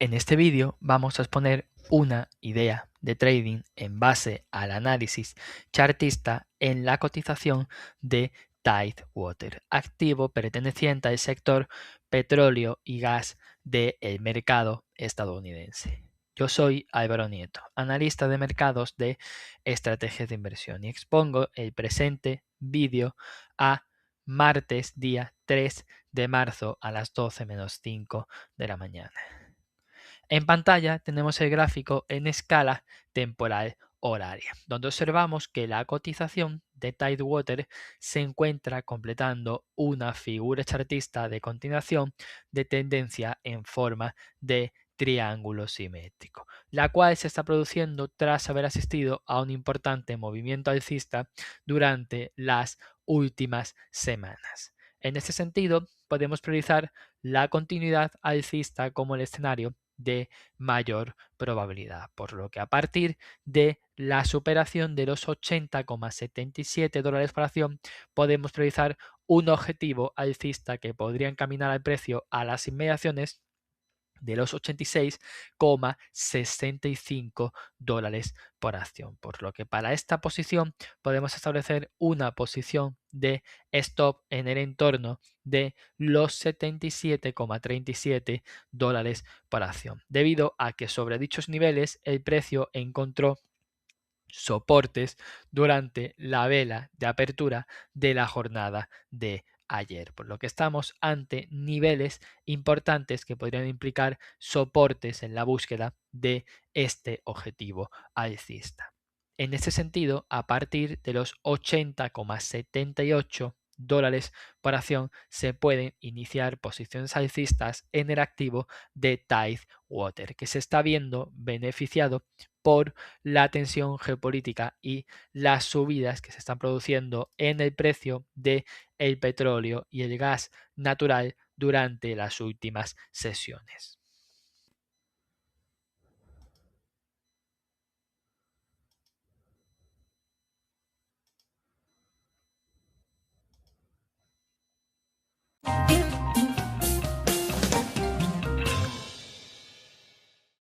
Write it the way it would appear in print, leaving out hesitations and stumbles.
En este vídeo vamos a exponer una idea de trading en base al análisis chartista en la cotización de Tidewater, activo perteneciente al sector petróleo y gas del mercado estadounidense. Yo soy Álvaro Nieto, analista de mercados de estrategias de inversión y expongo el presente vídeo a martes día 3 de marzo a las 12:05 de la mañana. En pantalla tenemos el gráfico en escala temporal horaria, donde observamos que la cotización de Tidewater se encuentra completando una figura chartista de continuación de tendencia en forma de triángulo simétrico, la cual se está produciendo tras haber asistido a un importante movimiento alcista durante las últimas semanas. En este sentido, podemos priorizar la continuidad alcista como el escenario de mayor probabilidad, por lo que a partir de la superación de los 80,77 dólares por acción podemos priorizar un objetivo alcista que podría encaminar al precio a las inmediaciones de los 86,65 dólares por acción, por lo que para esta posición podemos establecer una posición de stop en el entorno de los 77,37 dólares por acción, debido a que sobre dichos niveles el precio encontró soportes durante la vela de apertura de la jornada de ayer, por lo que estamos ante niveles importantes que podrían implicar soportes en la búsqueda de este objetivo alcista. En este sentido, a partir de los 80,78 dólares por acción se pueden iniciar posiciones alcistas en el activo de Tidewater, que se está viendo beneficiado por la tensión geopolítica y las subidas que se están produciendo en el precio del petróleo y el gas natural durante las últimas sesiones.